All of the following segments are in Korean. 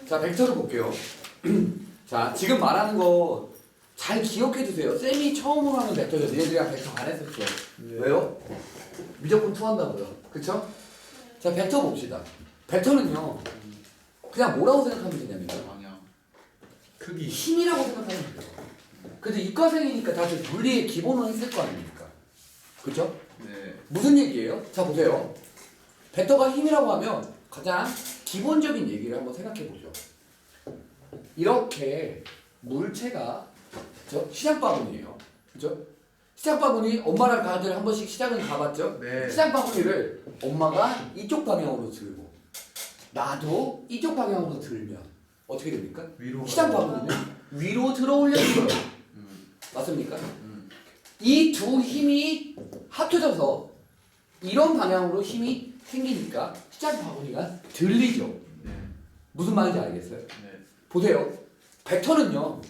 자, 벡터를 볼게요. 자, 지금 말하는 거 잘 기억해 두세요. 쌤이 처음으로 하는 벡터죠. 얘네들이랑 벡터 안 했었죠. 네. 왜요? 무조건 투한다고요. 그쵸? 자, 벡터 봅시다. 벡터는요, 그냥 뭐라고 생각하면 되냐면요. 방향. 크기. 힘이라고 생각하면 돼요. 근데 이과생이니까 다들 물리의 기본은 했을 거 아닙니까? 그쵸? 네. 무슨 얘기예요? 자, 보세요. 벡터가 힘이라고 하면 가장 기본적인 얘기를 한번 생각해 보죠. 이렇게 물체가 시장 바구니예요. 그죠? 시장 바구니 엄마랑 다들 한 번씩 시장은 가봤죠? 네. 시장 바구니를 엄마가 이쪽 방향으로 들고 나도 이쪽 방향으로 들면 어떻게 됩니까? 위로. 시장 바구니는 위로 들어 올려줘요. 맞습니까? 이 두 힘이 합쳐져서 이런 방향으로 힘이 생기니까 시장 바구니가 들리죠. 네. 무슨 말인지 알겠어요? 네. 보세요. 벡터는요,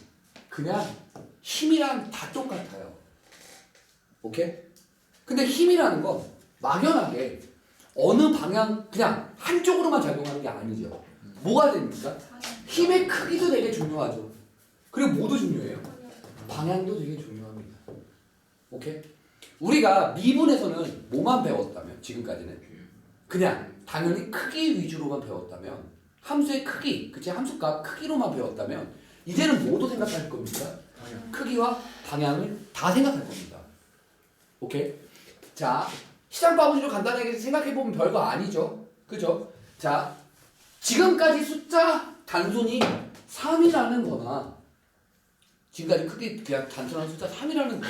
그냥 힘이랑 다 똑같아요. 오케이? 근데 힘이라는 건 막연하게 어느 방향, 그냥 한쪽으로만 작용하는 게 아니죠. 뭐가 됩니까? 힘의 크기도 되게 중요하죠. 그리고 뭐도 중요해요? 방향도 되게 중요합니다. 오케이? 우리가 미분에서는 뭐만 배웠다면, 지금까지는? 그냥 당연히 크기 위주로만 배웠다면, 함수의 크기, 그치? 함수값 크기로만 배웠다면, 이제는 뭐도 생각할 겁니까? 방향. 크기와 방향을 다 생각할 겁니다. 오케이? 자, 시장 바구니로 간단하게 생각해보면 별거 아니죠? 그죠? 자, 지금까지 숫자 단순히 3이라는 거나, 지금까지 크게 그냥 단순한 숫자 3이라는 거나,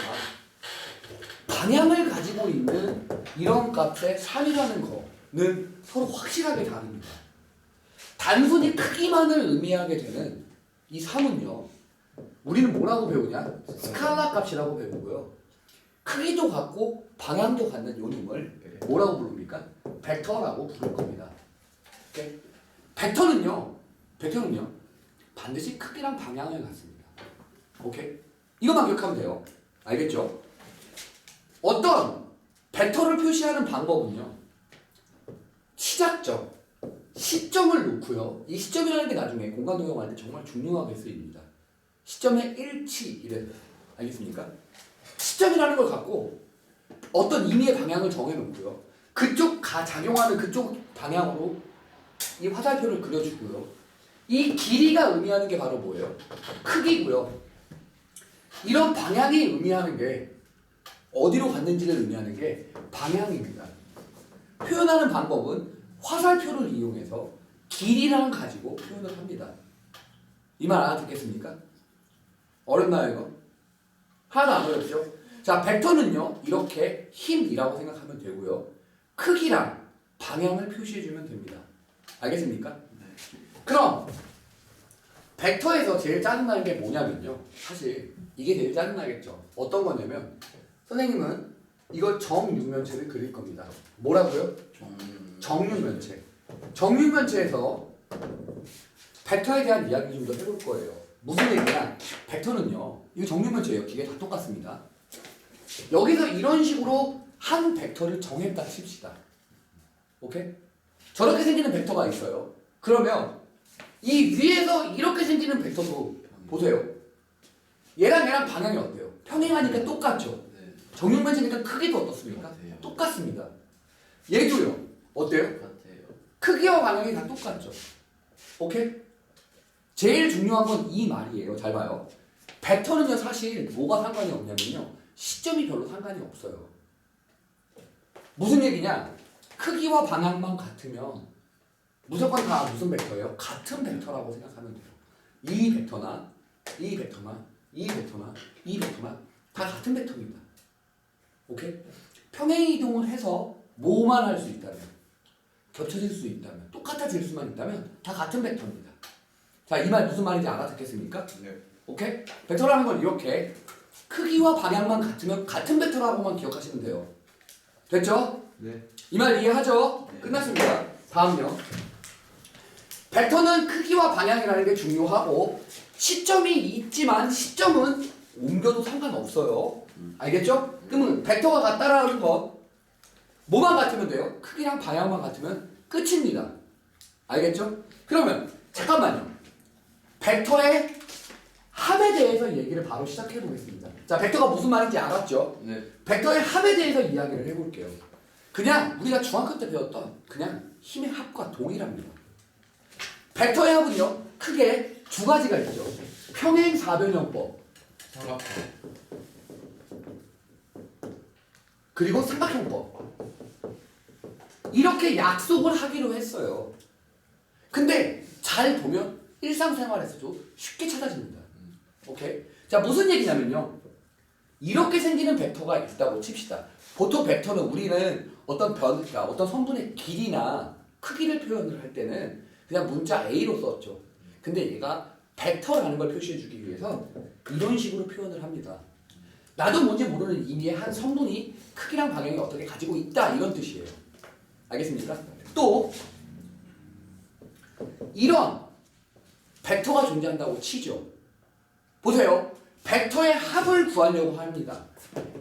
방향을 가지고 있는 이런 값의 3이라는 거는 서로 확실하게 다릅니다. 단순히 크기만을 의미하게 되는 이 3은요, 우리는 뭐라고 배우냐? 스칼라 값이라고 배우고요. 크기도 같고 방향도 같는 요 놈을 뭐라고 부릅니까? 벡터라고 부를 겁니다. 오케이? 벡터는요 반드시 크기랑 방향을 갖습니다. 오케이? 이것만 기억하면 돼요. 알겠죠? 어떤 벡터를 표시하는 방법은요, 시작점, 시점을 놓고요. 이 시점이라는 게 나중에 공간 동영할 때 정말 중요하게 쓰입니다. 시점의 일치 이래. 알겠습니까? 시점이라는 걸 갖고 어떤 임의의 방향을 정해놓고요. 그쪽 작용하는 그쪽 방향으로 이 화살표를 그려주고요. 이 길이가 의미하는 게 바로 뭐예요? 크기고요. 이런 방향이 의미하는 게 어디로 갔는지를 의미하는 게 방향입니다. 표현하는 방법은 화살표를 이용해서 길이랑 가지고 표현을 합니다. 이 말 알아듣겠습니까? 어렵나요 이거? 하나도 안 어렵죠? 자, 벡터는요 이렇게 힘이라고 생각하면 되고요. 크기랑 방향을 표시해주면 됩니다. 알겠습니까? 네. 그럼 벡터에서 제일 짜증나는 게 뭐냐면요, 사실 이게 제일 짜증나겠죠. 어떤 거냐면 선생님은 이걸 정육면체를 그릴 겁니다. 뭐라고요? 정육면체. 정육면체에서 벡터에 대한 이야기 좀 더 해볼 거예요. 무슨 얘기냐? 벡터는요, 이거 정육면체예요. 기계 다 똑같습니다. 여기서 이런 식으로 한 벡터를 정했다 칩시다. 오케이? 저렇게 생기는 벡터가 있어요. 그러면 이 위에서 이렇게 생기는 벡터도 보세요. 얘랑 방향이 어때요? 평행하니까 똑같죠? 네. 정육면체니까 크기도 어떻습니까? 똑같아요. 똑같습니다. 얘도요. 어때요? 같아요. 크기와 방향이 다 똑같죠. 오케이? 제일 중요한 건 이 말이에요. 잘 봐요. 벡터는요 사실 뭐가 상관이 없냐면요, 시점이 별로 상관이 없어요. 무슨 얘기냐? 크기와 방향만 같으면 무조건 다 무슨 벡터예요? 같은 벡터라고 생각하면 돼요. 이 벡터나 이 벡터나 이 벡터나 이 벡터나 다 같은 벡터입니다. 오케이? 평행 이동을 해서 뭐만 할 수 있다면, 겹쳐질 수 있다면, 똑같아질 수만 있다면 다 같은 벡터입니다. 자, 이 말 무슨 말인지 알아듣겠습니까? 네. 오케이? 벡터라는 건 이렇게 크기와 방향만 같으면 같은 벡터라고만 기억하시면 돼요. 됐죠? 네. 이 말 이해하죠? 네. 끝났습니다. 다음요. 벡터는 크기와 방향이라는 게 중요하고 시점이 있지만 시점은 옮겨도 상관없어요. 알겠죠? 그러면 벡터가 같다라는 건 뭐만 같으면 돼요? 크기랑 방향만 같으면 끝입니다. 알겠죠? 그러면 잠깐만요. 벡터의 합에 대해서 얘기를 바로 시작해 보겠습니다. 자, 벡터가 무슨 말인지 알았죠? 네. 벡터의 합에 대해서 이야기를 해볼게요. 그냥 우리가 중학교 때 배웠던 그냥 힘의 합과 동일합니다. 벡터의 합은요, 크게 두 가지가 있죠. 평행사변형법 삼각형. 그리고 삼각형법. 이렇게 약속을 하기로 했어요. 근데 잘 보면 일상생활에서도 쉽게 찾아집니다. 오케이? 자, 무슨 얘기냐면요. 이렇게 생기는 벡터가 있다고 칩시다. 보통 벡터는 우리는 그러니까 어떤 성분의 길이나 크기를 표현을 할 때는 그냥 문자 A로 썼죠. 근데 얘가 벡터라는 걸 표시해 주기 위해서 이런 식으로 표현을 합니다. 나도 뭔지 모르는 의미의 한 성분이 크기랑 방향이 어떻게 가지고 있다 이런 뜻이에요. 알겠습니까? 또 이런 벡터가 존재한다고 치죠. 보세요. 벡터의 합을 구하려고 합니다.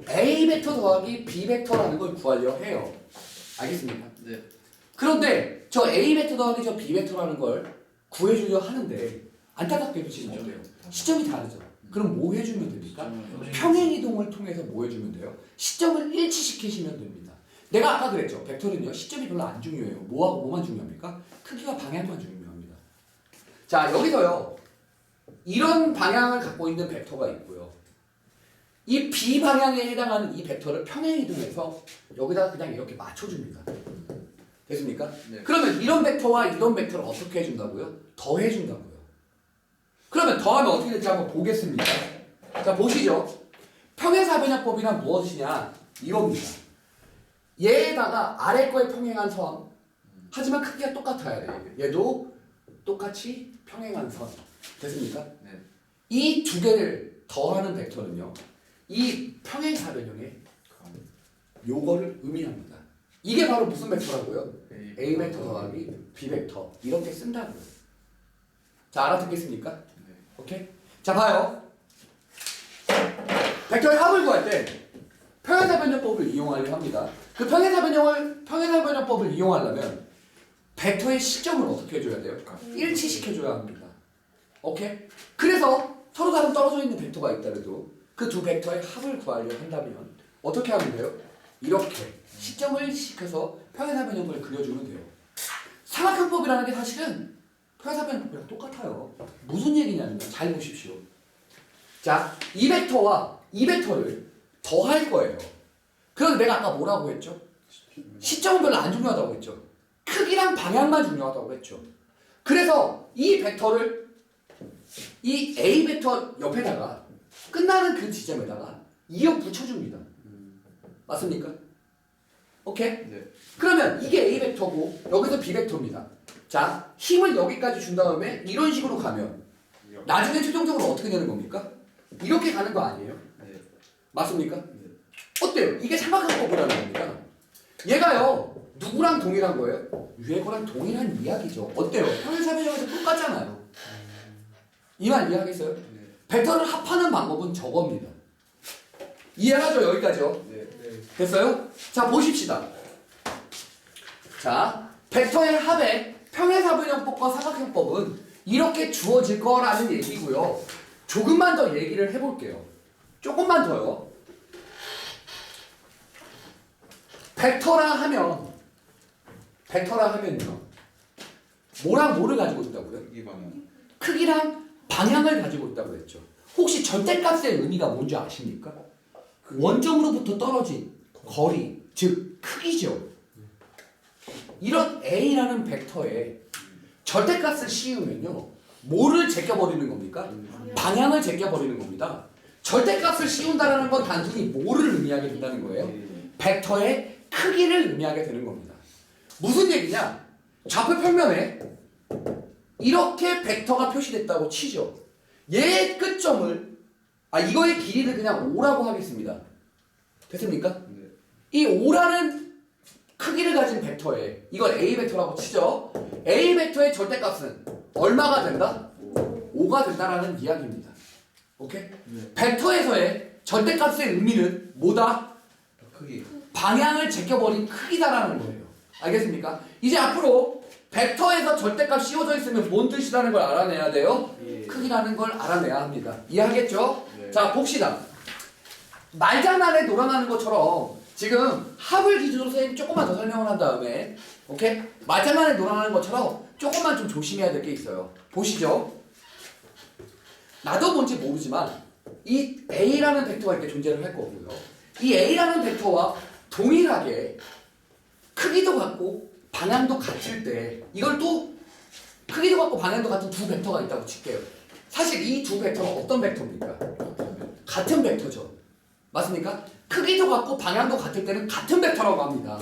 A 벡터 더하기 B 벡터라는 걸 구하려고 해요. 알겠습니까? 네. 그런데 저 A 벡터 더하기 저 B 벡터라는 걸 구해주려 하는데 안타깝게도 지금 어때요? 시점이 다르죠. 그럼 뭐 해주면 됩니까? 평행이동을 통해서 뭐 해주면 돼요? 시점을 일치시키시면 됩니다. 내가 아까 그랬죠. 벡터는요. 시점이 별로 안 중요해요. 뭐하고 뭐만 중요합니까? 크기와 방향만 중요합니다. 자, 여기서요. 이런 방향을 갖고 있는 벡터가 있고요. 이 B 방향에 해당하는 이 벡터를 평행이동해서 여기다 그냥 이렇게 맞춰줍니다. 됐습니까? 네. 그러면 이런 벡터와 이런 벡터를 어떻게 해준다고요? 더해준다고요. 그러면 더하면 어떻게 될지 한번 보겠습니다. 자, 보시죠. 평행사변형법이란 무엇이냐? 이겁니다. 얘에다가 아래 거에 평행한 선. 하지만 크기가 똑같아야 돼요. 얘도 똑같이 평행한 선. 됐습니까? 네. 이 두 개를 더하는 벡터는요. 이 평행사변형의 요거를 의미합니다. 이게 바로 무슨 벡터라고요? A 벡터 더하기 B 벡터. 이렇게 쓴다고요. 자, 알아듣겠습니까? 네. 오케이? 자, 봐요. 벡터의 합을 구할 때 평행사변형법을 이용하려 합니다. 그 평행사변형법을 이용하려면 벡터의 시점을 어떻게 해줘야 돼요? 일치시켜줘야 합니다. 오케이? 그래서 서로 다른 떨어져 있는 벡터가 있더라도 그 두 벡터의 합을 구하려 한다면 어떻게 하면 돼요? 이렇게 시점을 일치시켜서 평행사변형을 그려주면 돼요. 삼각형법이라는 게 사실은 평행사변형법이랑 똑같아요. 무슨 얘기냐면 잘 보십시오. 자, 이 벡터와 이 벡터를 더할 거예요. 그런데 내가 아까 뭐라고 했죠? 시점은 별로 안 중요하다고 했죠. 크기랑 방향만 중요하다고 했죠. 그래서 이 벡터를 이 A 벡터 옆에다가 끝나는 그 지점에다가 이어 붙여줍니다. 맞습니까? 오케이? 네. 그러면 이게 A 벡터고 여기서 B 벡터입니다. 자, 힘을 여기까지 준 다음에 이런 식으로 가면 나중에 최종적으로 어떻게 되는 겁니까? 이렇게 가는 거 아니에요? 네. 맞습니까? 어때요? 이게 삼각형법이라는 겁니다. 얘가요 누구랑 동일한 거예요? 위에 거랑 동일한 이야기죠. 어때요? 평행사변형에서 똑같잖아요. 이 말 이해하겠어요? 네. 벡터를 합하는 방법은 저겁니다. 이해하죠? 여기까지요? 네. 됐어요? 자, 보십시다. 자, 벡터의 합의 평행사변형법과 삼각형법은 이렇게 주어질 거라는 얘기고요. 조금만 더 얘기를 해볼게요. 조금만 더요. 벡터라 하면요. 뭐랑 뭐를 가지고 있다고요? 크기 방향. 크기랑 방향을 가지고 있다고 했죠. 혹시 절대값의 의미가 뭔지 아십니까? 원점으로부터 떨어진 거리, 즉 크기죠. 이런 A라는 벡터에 절대값을 씌우면요. 뭐를 제껴버리는 겁니까? 방향을 제껴버리는 겁니다. 절대값을 씌운다는 건 단순히 뭐를 의미하게 된다는 거예요? 벡터의 크기를 의미하게 되는 겁니다. 무슨 얘기냐? 좌표 평면에 이렇게 벡터가 표시됐다고 치죠. 얘의 끝점을 이거의 길이를 그냥 5라고 하겠습니다. 됐습니까? 네. 이 5라는 크기를 가진 벡터에 이걸 A 벡터라고 치죠. A 벡터의 절대값은 얼마가 된다? 5가 된다라는 이야기입니다. 오케이? 네. 벡터에서의 절대값의 의미는 뭐다? 크기. 방향을 제껴버린 크기다라는 거예요. 알겠습니까? 이제 앞으로 벡터에서 절대값 씌워져 있으면 뭔 뜻이라는 걸 알아내야 돼요? 예. 크기라는 걸 알아내야 합니다. 이해하겠죠? 네. 자, 봅시다. 말장난에 놀아나는 것처럼 지금 합을 기준으로 선생님이 조금만 더 설명을 한 다음에 오케이? 말장난에 놀아나는 것처럼 조금만 좀 조심해야 될 게 있어요. 보시죠. 나도 뭔지 모르지만 이 A라는 벡터가 이렇게 존재를 할 거고요. 이 A라는 벡터와 동일하게 크기도 같고 방향도 같을 때 이걸 또 크기도 같고 방향도 같은 두 벡터가 있다고 칠게요. 사실 이 두 벡터는 어떤 벡터입니까? 같은 벡터죠. 맞습니까? 크기도 같고 방향도 같을 때는 같은 벡터라고 합니다.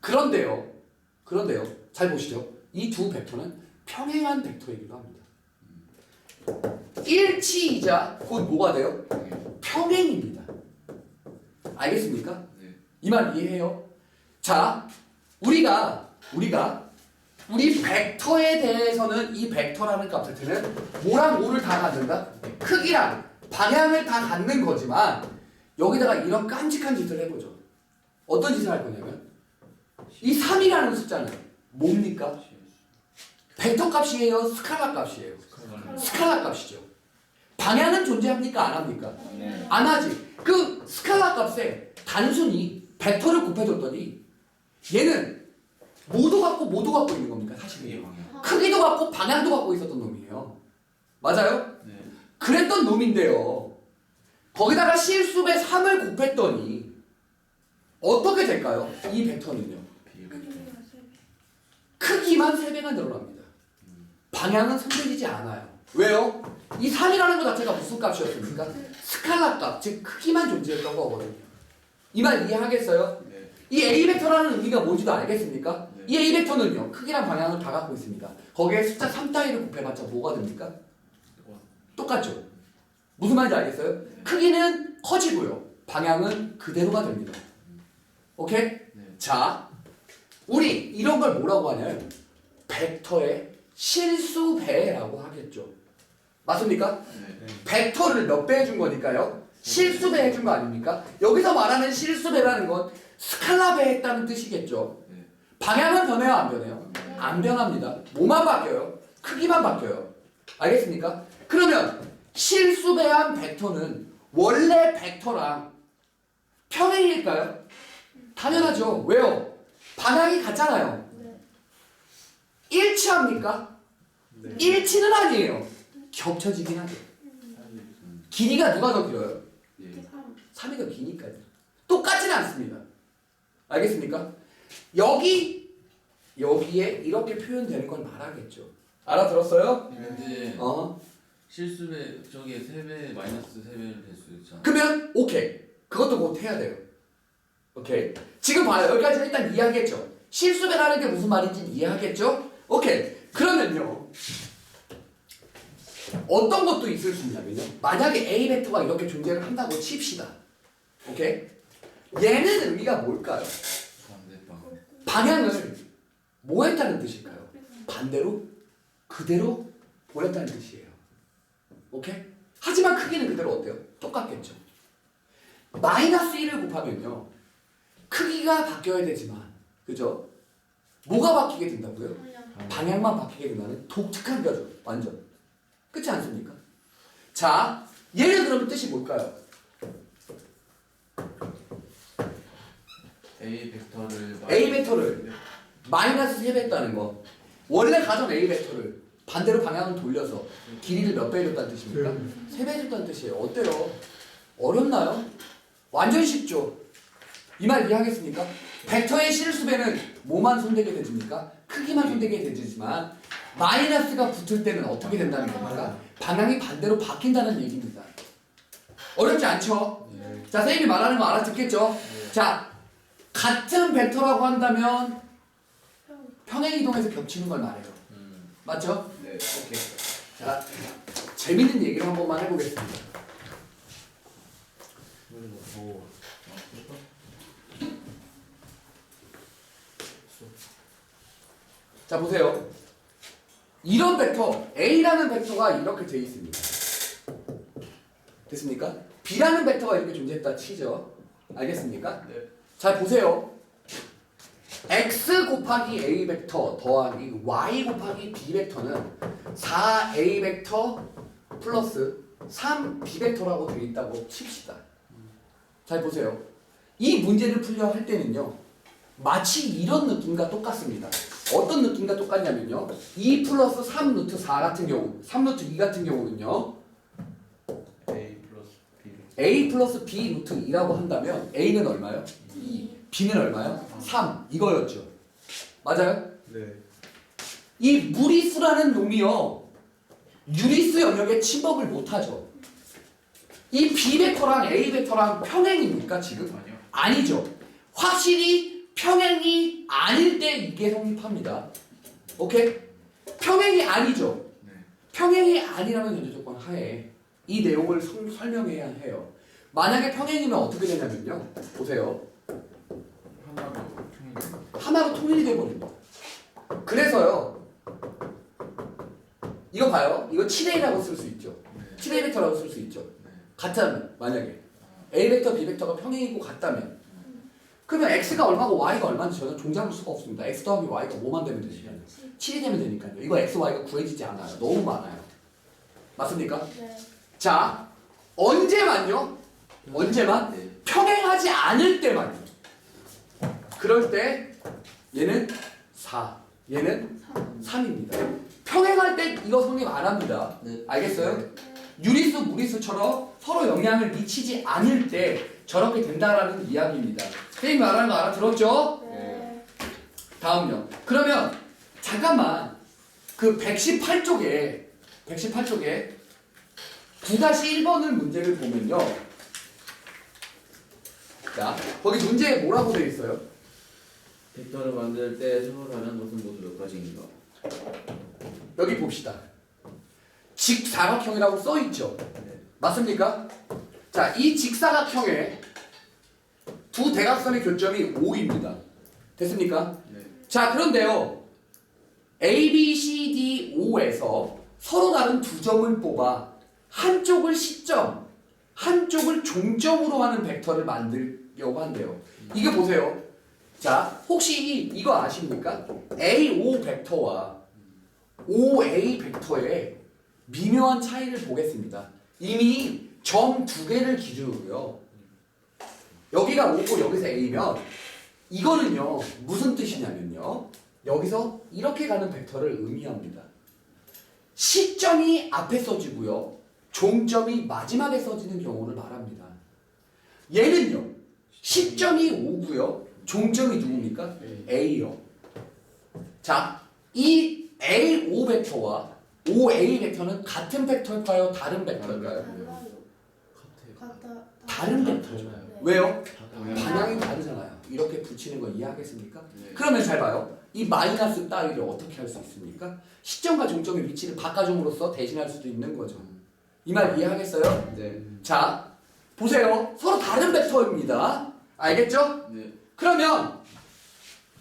그런데요. 잘 보시죠. 이 두 벡터는 평행한 벡터이기도 합니다. 일치이자 곧 뭐가 돼요? 평행입니다. 알겠습니까? 네. 이 말 이해해요? 자, 우리가 우리 벡터에 대해서는 이 벡터라는 값을 때는 뭐랑 뭐를 다 갖는다? 크기랑 방향을 다 갖는 거지만 여기다가 이런 깜찍한 짓을 해보죠. 어떤 짓을 할 거냐면 이 3이라는 숫자는 뭡니까? 벡터 값이에요? 스칼라 값이에요? 스칼라 값이죠. 방향은 존재합니까? 안 합니까? 네. 안 하지. 그 스칼라 값에 단순히 벡터를 곱해줬더니 얘는 모두 갖고 있는 겁니까? 사실은 크기도 갖고 방향도 갖고 있었던 놈이에요. 맞아요? 네. 그랬던 놈인데요. 거기다가 실수배 3을 곱했더니 어떻게 될까요? 이 벡터는요. 크기만 3배가 늘어납니다. 방향은 선택이지 않아요. 왜요? 이 3이라는 것 자체가 무슨 값이었습니까? 스칼라 값, 즉 크기만 존재했던 거거든요. 이 말 이해하겠어요? 네. 이 A 벡터라는 의미가 뭔지도 알겠습니까? 네. 이 A 벡터는요, 크기랑 방향을 다 갖고 있습니다. 거기에 숫자 3 따위를 곱해봤자 뭐가 됩니까? 똑같죠? 무슨 말인지 알겠어요? 크기는 커지고요, 방향은 그대로가 됩니다. 오케이? 네. 자, 우리 이런 걸 뭐라고 하냐면 벡터의 실수배라고 하겠죠. 맞습니까? 네. 벡터를 몇 배 해준 거니까요. 실수배 해준 거 아닙니까? 여기서 말하는 실수배라는 건 스칼라배 했다는 뜻이겠죠. 네. 방향은 변해요, 안 변해요? 안 변합니다. 뭐만 바뀌어요? 크기만 바뀌어요. 알겠습니까? 그러면 실수배한 벡터는 원래 벡터랑 평행일까요? 당연하죠. 왜요? 방향이 같잖아요. 일치합니까? 네. 일치는 아니에요. 겹쳐지긴 하죠. 길이가 누가 더 길어요? 예. 3이 더 기니까요. 똑같지는 않습니다. 알겠습니까? 여기에 이렇게 표현되는 걸 말하겠죠. 알아들었어요? 현재 어. 실수배 저게 3배 마이너스 3배를 될 수 있잖아. 그러면 오케이. 그것도 곧 해야 돼요. 오케이. 지금 봐요. 여기까지 일단 이해하겠죠. 실수배라는 게 무슨 말인지 이해하겠죠? 오케이. 그러면요. 어떤 것도 있을 수 있냐면요. 만약에 A 벡터가 이렇게 존재를 한다고 칩시다. 오케이? 얘는 의미가 뭘까요? 반대방. 방향을 뭐 했다는 뜻일까요? 반대로 그대로 보냈다는 뜻이에요. 오케이? 하지만 크기는 그대로 어때요? 똑같겠죠. 마이너스 1을 곱하면요. 크기가 바뀌어야 되지만 그죠? 뭐가 바뀌게 된다고요? 방향만 바뀌게 된다는 독특한 거죠. 완전. 그렇지 않습니까? 자, 얘는 그러면 뜻이 뭘까요? A 벡터를 A 벡터를 마이너스 3배 했다는 거. 원래 가던 A 벡터를 반대로 방향을 돌려서 길이를 몇 배 해줬다는 뜻입니까? 3배 해줬다는 뜻이에요. 어때요? 어렵나요? 완전 쉽죠? 이 말 이해하겠습니까? 벡터의 실수배는 뭐만 손대게 되집니까? 크기만 손대게 되지만 마이너스가 붙을 때는 어떻게 된다는 겁니까? 방향이 반대로 바뀐다는 얘기입니다. 어렵지 않죠? 네. 자, 선생님이 말하는 거 알아듣겠죠? 자, 같은 벡터라고 한다면 평행이동에서 겹치는 걸 말해요. 맞죠? 네. 오케이. 자, 재밌는 얘기를 한 번만 해보겠습니다. 자, 보세요. 이런 벡터, A라는 벡터가 이렇게 되어 있습니다. 됐습니까? B라는 벡터가 이렇게 존재했다 치죠. 알겠습니까? 네. 잘 보세요. x 곱하기 a 벡터 더하기 y 곱하기 b 벡터는 4a 벡터 플러스 3b 벡터라고 되어 있다고 칩시다. 잘 보세요. 이 문제를 풀려 할 때는요. 마치 이런 느낌과 똑같습니다. 어떤 느낌과 똑같냐면요. 2 플러스 3 루트 4 같은 경우 3 루트 2 같은 경우는요. A 플러스 B 루트 2라고 한다면 A는 얼마요? 2. B는 얼마요? 3. 이거였죠. 맞아요? 네. 이 무리수라는 놈이요. 유리수 영역에 침범을 못하죠. 이 B 벡터랑 A 벡터랑 평행입니까 지금? 아니요. 아니죠. 확실히 평행이 아닐 때 이게 성립합니다. 오케이? 평행이 아니죠. 네. 평행이 아니라면 전제 조건 하에 이 내용을 설명해야 해요. 만약에 평행이면 어떻게 되냐면요. 보세요. 하나로 통일. 하나로 통일이 돼버립니다. 그래서요. 이거 봐요. 이거 7A라고 쓸 수 있죠. 네. 7A 벡터라고 쓸 수 있죠. 네. 같다면 만약에 A 벡터, B 벡터가 평행이고 같다면 그러면 X가 얼마고 Y가 얼마인지 저는 종잡을 수가 없습니다. X 더하기 Y가 5만 되면 되니까요. 7이 되면 되니까요. 이거 X, Y가 구해지지 않아요. 너무 많아요. 맞습니까? 네. 자, 언제만요? 언제만? 네. 평행하지 않을 때만요. 그럴 때 얘는 4, 얘는 3입니다. 평행할 때 이거 성립 안 합니다. 네. 알겠어요? 유리수, 무리수처럼 서로 영향을 미치지 않을 때 저렇게 된다라는 이야기입니다. 선생님 말하는 거 알아들었죠? 네. 다음요. 그러면 잠깐만 그 118쪽에 9-1번을 문제를 보면요. 자, 거기 문제에 뭐라고 되어 있어요? 벡터를 만들 때 서로 다른 것은 모두 몇 가지인가? 여기 봅시다. 직사각형이라고 써 있죠. 네. 맞습니까? 자, 이 직사각형에 두 대각선의 교점이 5입니다. 됐습니까? 네. 자, 그런데요. A, B, C, D, O에서 서로 다른 두 점을 뽑아 한쪽을 시점, 한쪽을 종점으로 하는 벡터를 만들려고 한대요. 이게 보세요. 자, 혹시 이거 아십니까? AO 벡터와 OA 벡터의 미묘한 차이를 보겠습니다. 이미 점 두 개를 기준으로요. 여기가 O고 여기서 A면 이거는요. 무슨 뜻이냐면요. 여기서 이렇게 가는 벡터를 의미합니다. 시점이 앞에 써지고요. 종점이 마지막에 써지는 경우를 말합니다. 얘는요. 시점이 O고요. 종점이 누굽니까? A요. 자, 이 AO 벡터와 OA 벡터는 같은 벡터일까요? 다른 벡터일까요? 달라요. 같아. 다른 벡터죠. 네. 왜요? 방향이 방향이 다르잖아요. 이렇게 붙이는 거 이해하겠습니까? 네. 그러면 잘 봐요. 이 마이너스 따위를 어떻게 할 수 있습니까? 시점과 종점의 위치를 바꿔줌으로써 대신할 수도 있는 거죠. 이 말 이해하겠어요? 네. 자, 보세요. 서로 다른 벡터입니다. 알겠죠? 네. 그러면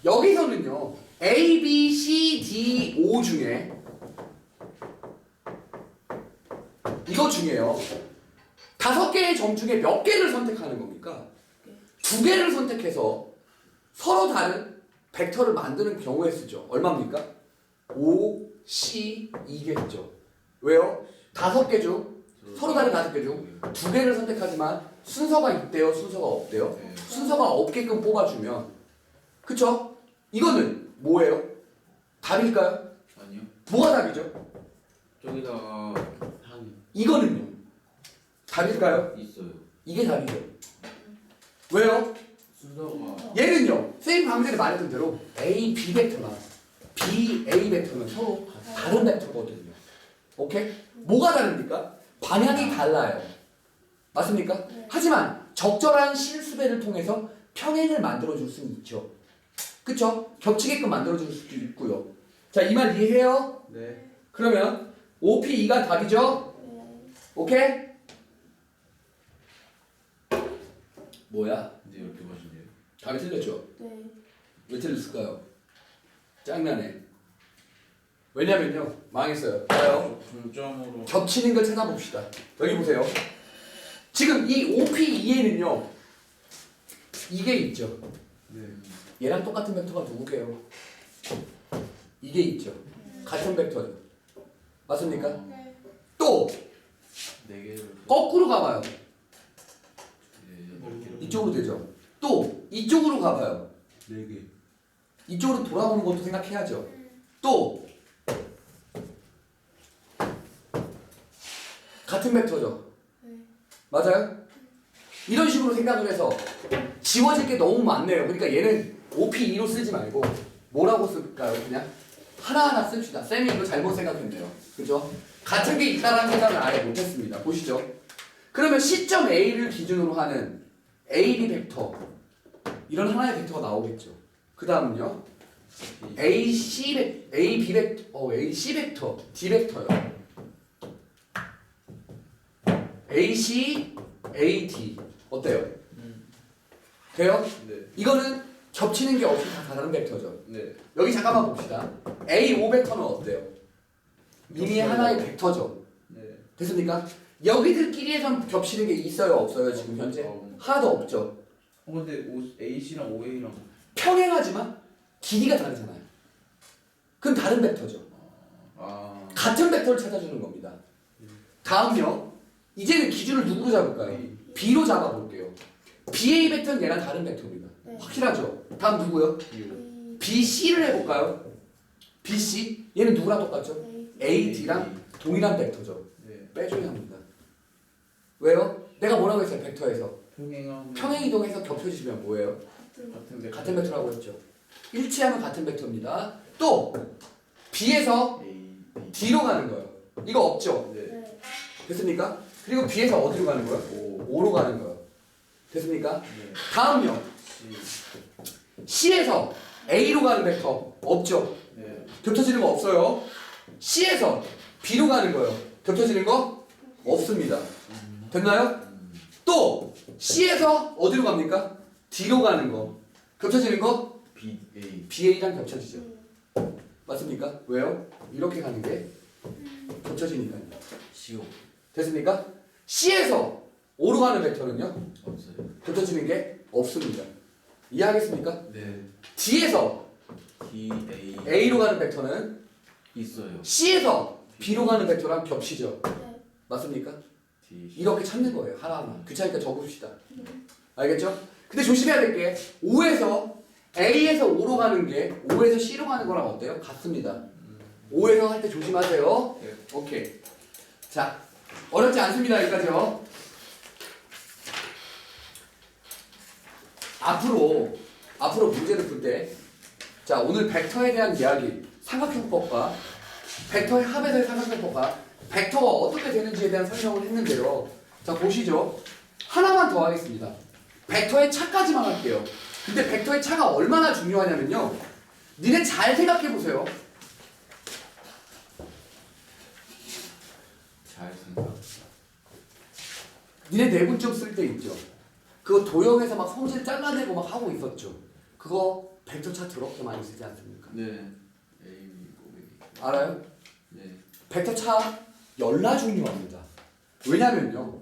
여기서는요. A, B, C, D, O 중에 이거 중에요. 5개의 점 중에 몇 개를 선택하는 겁니까? 2개를 선택해서 서로 다른 벡터를 만드는 경우에 쓰죠. 얼마입니까? 5, C, 2개죠. 왜요? 5개 중 서로 다른 5개 중 2개를 선택하지만 순서가 있대요, 순서가 없대요. 네. 순서가 없게끔 뽑아주면 그쵸? 이거는 뭐예요? 답일까요? 아니요. 뭐가 답이죠? 저기다가 한 이거는요? 답일까요? 있어요. 이게 답이죠. 왜요? 순서가 얘는요. 선생님 방금 전에 말했던 대로 A, B 벡터나 B, A 벡터는 서로 다른 벡터거든요. 오케이? 뭐가 다릅니까? 방향이 달라요. 맞습니까? 네. 하지만 적절한 실수배를 통해서 평행을 만들어줄 수는 있죠. 그쵸? 겹치게끔 만들어줄 수도 있고요. 자, 이 말 이해해요? 네. 그러면 OP2가 답이죠? 네. 오케이? 뭐야? 이제 이렇게 보시네요. 답이 틀렸죠? 네. 왜 틀렸을까요? 짱나네. 왜냐면요. 망했어요. 봐요. 중점으로 겹치는 걸 찾아봅시다. 여기 보세요. 지금 이 OP2에는요. 이게 있죠. 네. 얘랑 똑같은 벡터가 누구게요? 이게 있죠. 같은 벡터죠. 맞습니까? 네. 또 4개를 거꾸로 가봐요. 8개로 이쪽으로 되죠. 또 이쪽으로 가봐요. 4개 이쪽으로 돌아오는 것도 생각해야죠. 또 같은 벡터죠. 네. 맞아요? 이런 식으로 생각을 해서 지워질 게 너무 많네요. 그러니까 얘는 OP2로 쓰지 말고 뭐라고 쓸까요? 그냥 하나하나 씁시다. 쌤이 이거 잘못 생각했네요. 그죠? 같은 게 있다라는 생각을 아예 못했습니다. 보시죠. 그러면 시점 A를 기준으로 하는 AB 벡터 이런 하나의 벡터가 나오겠죠. 그 다음은요. AC 벡터, AC 벡터, D 벡터요. AC, AD 어때요? 돼요? 네. 이거는 겹치는 게 없이 다 다른 벡터죠. 네. 여기 잠깐만 봅시다. A5 벡터는 어때요? 이미 하나의 벡터죠. 네. 됐습니까? 여기들끼리에선 겹치는 게 있어요, 없어요? 지금 현재 하나도 없죠. 근데 AC랑 OA랑 평행하지만 길이가 다르잖아요. 그럼 다른 벡터죠. 같은 벡터를 찾아주는 겁니다. 다음요. 이제는 기준을 누구로 잡을까요? B로 잡아볼게요. BA 벡터는 얘랑 다른 벡터입니다. 네. 확실하죠? 다음 누구요? BC를 해볼까요? BC 얘는 누구랑 똑같죠? AD랑 동일한 벡터죠. 네. 빼줘야 합니다. 왜요? 내가 뭐라고 했어요? 벡터에서 평행하고 평행이동해서 겹쳐지시면 뭐예요? 같은 벡터 같은 벡터라고 했죠. 일치하면 같은 벡터입니다. 또 B에서 A, B D로 가는 거예요. 이거 없죠? 네. 네. 됐습니까? 그리고 B에서 어디로 가는 거예요? 5로 가는 거예요. 됐습니까? 네. 다음요. C C에서 A로 가는 벡터 없죠? 네. 겹쳐지는 거 없어요. C에서 B로 가는 거예요. 겹쳐지는 거 없습니다. 됐나요? 또 C에서 어디로 갑니까? D로 가는 거. 겹쳐지는 거 B A BA랑 겹쳐지죠. 맞습니까? 왜요? 이렇게 가는 게 겹쳐지니까요. CO 됐습니까? C에서 O로 가는 벡터는요. 없어요. 겹쳐지는 게 없습니다. 이해하겠습니까? 네. D에서 D A A로 가는 벡터는 있어요. C에서 B로 가는 벡터랑 겹치죠. 네. 맞습니까? D 이렇게 찾는 거예요. 하나하나. 귀찮으니까 적읍시다. 알겠죠? 근데 조심해야 될 게 5에서 A에서 5로 가는 게 5에서 C로 가는 거랑 어때요? 같습니다. 5에서 할 때 조심하세요. 네. 오케이. 자, 어렵지 않습니다. 여기까지요. 앞으로 문제를 풀 때, 자, 오늘 벡터에 대한 이야기, 삼각형법과 벡터의 합에서의 삼각형법과 벡터가 어떻게 되는지에 대한 설명을 했는데요. 자, 보시죠. 하나만 더 하겠습니다. 벡터의 차까지만 할게요. 근데 벡터의 차가 얼마나 중요하냐면요. 니네 잘 생각해 보세요. 잘 생각. 니네 내분점 쓸 때 있죠. 그거 도형에서 막 성질 잘라내고 막 하고 있었죠. 그거 벡터 차 더럽게 많이 쓰지 않습니까? 네. A O A 알아요? 네. 벡터 차 열나 중요합니다. 왜냐면요.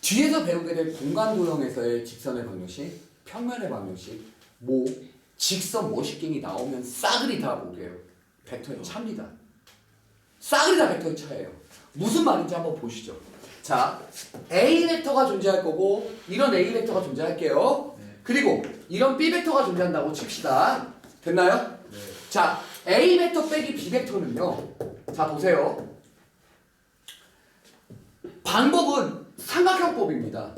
뒤에서 배우게 될 공간 도형에서의 직선의 방정식, 평면의 방정식, 직선 모식경이 나오면 싸그리 다 뭐게요? 벡터의 차입니다. 싸그리 다 벡터의 차예요. 무슨 말인지 한번 보시죠. 자, A 벡터가 존재할 거고 이런 A 벡터가 존재할게요. 네. 그리고 이런 B 벡터가 존재한다고 칩시다. 됐나요? 네. 자, A 벡터 빼기 B 벡터는요. 자, 보세요. 방법은 삼각형법입니다.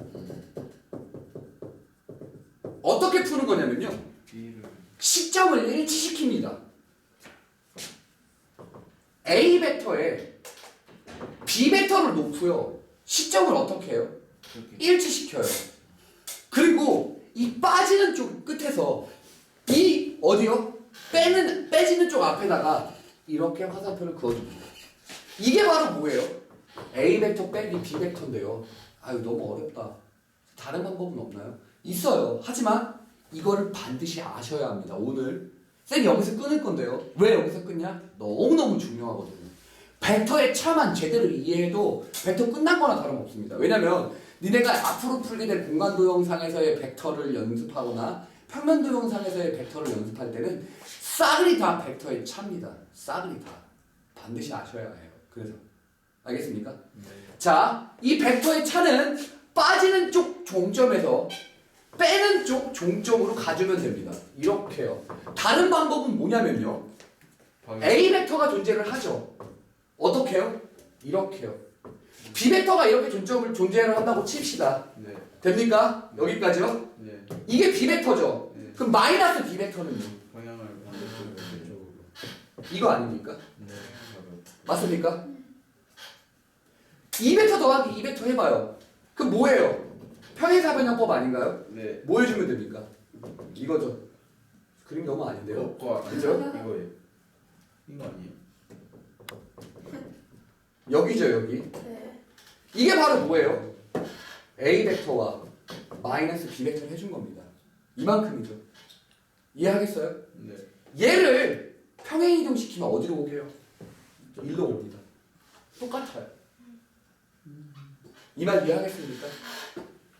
어떻게 푸는 거냐면요. B를 시점을 일치시킵니다. A 벡터에 B 벡터를 놓고요. 시점을 어떻게 해요? 그렇게 일치시켜요. 그리고 이 빠지는 쪽 끝에서 이 어디요? 빼지는 쪽 앞에다가 이렇게 화살표를 그어줍니다. 이게 바로 뭐예요? A 벡터 빼기 B 벡터인데요. 아유 너무 어렵다. 다른 방법은 없나요? 있어요. 하지만 이거를 반드시 아셔야 합니다. 오늘 쌤이 여기서 끊을 건데요. 왜 여기서 끊냐? 너무너무 중요하거든요. 벡터의 차만 제대로 이해해도 벡터 끝난 거나 다름없습니다. 왜냐면 니네가 앞으로 풀게 될 공간도형상에서의 벡터를 연습하거나 평면도형상에서의 벡터를 연습할 때는 싸그리 다 벡터의 차입니다. 싸그리 다. 반드시 아셔야 해요. 그래서 알겠습니까? 자, 이 벡터의 차는 빠지는 쪽 종점에서 빼는 쪽 종점으로 가주면 됩니다. 이렇게요. 다른 방법은 뭐냐면요. A 벡터가 존재를 하죠. 어떻게요? 이렇게요. B 벡터가 이렇게 존재를 한다고 칩시다. 네. 됩니까? 여기까지요? 네. 이게 B 벡터죠. 네. 그럼 마이너스 B 벡터는요? 방향을 반대쪽으로 이쪽으로. 이거 아닙니까? 네. 맞습니까? 2벡터 더하기 2벡터 해봐요. 그럼 뭐예요? 평행사변형법 아닌가요? 네. 뭐 해주면 됩니까? 이거죠. 그림 너무 아닌데요? 그거 그죠? 이거예요. 이거 아니에요? 여기죠, 여기. 네. 이게 바로 뭐예요? A 벡터와 마이너스 B 벡터를 해준 겁니다. 이만큼이죠. 이해하겠어요? 네. 얘를 평행 이동시키면 어디로 오게요? 일로 옵니다. 똑같아요. 이 말 이해하겠습니까?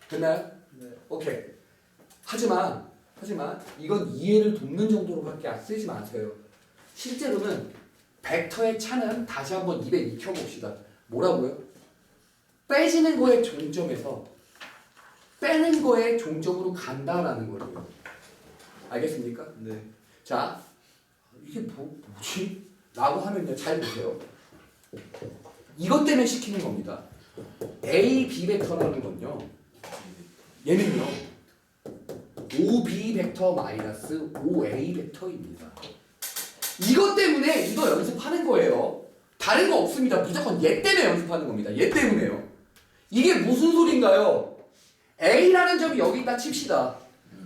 됐나요? 네. 오케이. 하지만 이건 이해를 돕는 정도로밖에 쓰지 마세요. 실제로는 벡터의 차는 다시 한번 입에 익혀봅시다. 뭐라고요? 빼지는 거의 종점에서 빼는 거의 종점으로 간다라는 거예요. 알겠습니까? 네. 자, 이게 뭐지? 라고 하면요. 잘 보세요. 이것 때문에 시키는 겁니다. A, B 벡터라는 건요. 얘는요. OB 벡터 마이너스 OA 벡터입니다. 이것 때문에 이거 연습하는 거예요. 다른 거 없습니다. 무조건 얘 때문에 연습하는 겁니다. 얘 때문에요. 이게 무슨 소린가요? A라는 점이 여기 있다 칩시다.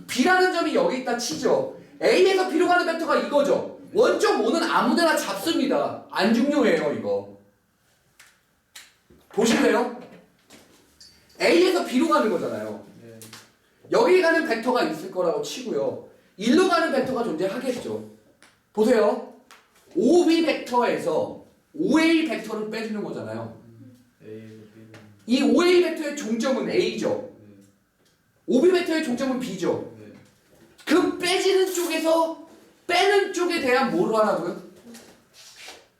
B라는 점이 여기 있다 치죠. A에서 B로 가는 벡터가 이거죠. 원점 5는 아무데나 잡습니다. 안 중요해요 이거. 보실래요? A에서 B로 가는 거잖아요. 네. 여기 가는 벡터가 있을 거라고 치고요. 1로 가는 벡터가 존재하겠죠. 보세요. OB 벡터에서 OA 벡터를 빼주는 거잖아요. A에서 B로. 이 OA 벡터의 종점은 A죠. 네. OB 벡터의 종점은 B죠. 네. 그 빼지는 쪽에서 빼는 쪽에 대한 뭐로 하라고요?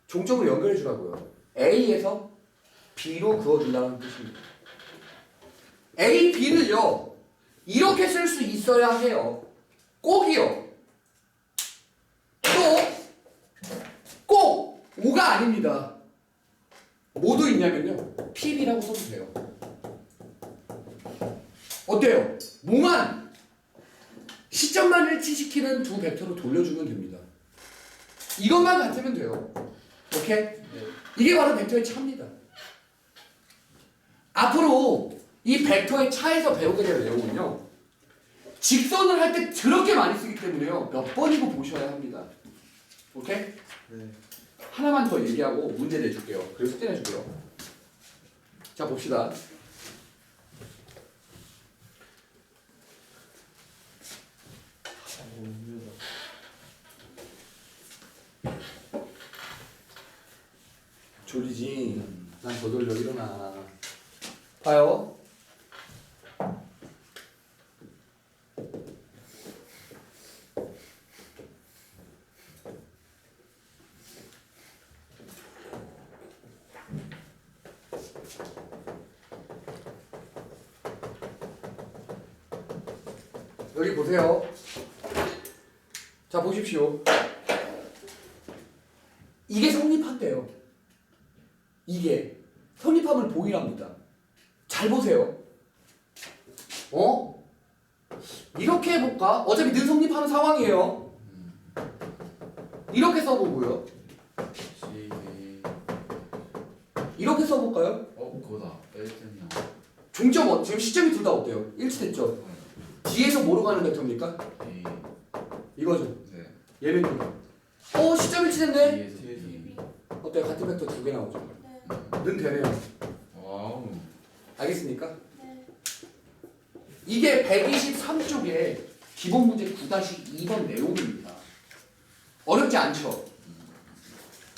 종점을 연결해 주라고요. A에서 B로 그어준다는 뜻입니다. A, B를요 이렇게 쓸 수 있어야 해요. 꼭이요. 또 꼭 5가 아닙니다. 뭐도 있냐면요. PB라고 써주세요. 어때요? 뭐만 시점만 일치시키는 두 벡터로 돌려주면 됩니다. 이것만 같으면 돼요. 오케이? 네. 이게 바로 벡터의 차입니다. 앞으로 이 벡터의 차에서 배우게 될 내용은요. 직선을 할 때 더럽게 많이 쓰기 때문에요. 몇 번이고 보셔야 합니다. 오케이? 네. 하나만 더 얘기하고 문제 내줄게요. 그리고 숙제 내줄게요. 자 봅시다. 졸리지? 난 저절로 일어나. 봐요. 여기 보세요. 자 보십시오. 이게 성립한대요. 이게 성립함을 보이랍니다. 잘 보세요. 이렇게 해볼까? 어차피 늘 성립하는 상황이에요. 이렇게 써보고요. C, A. 이렇게 써볼까요? 그거다. L점이야. 종점 지금 시점이 둘 다 어때요? 일치됐죠? 뒤에서 뭐로 가는 벡터입니까? A. 이거죠. 네. 얘는요. 시점 일치됐네. D에서 D. 어때요? 같은 벡터 두 개 나오죠? 네. 는 되네요. 와우. 알겠습니까? 네. 이게 123쪽에 기본 문제 9-2번 내용입니다. 어렵지 않죠?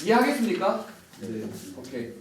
이해하겠습니까? 네. 오케이.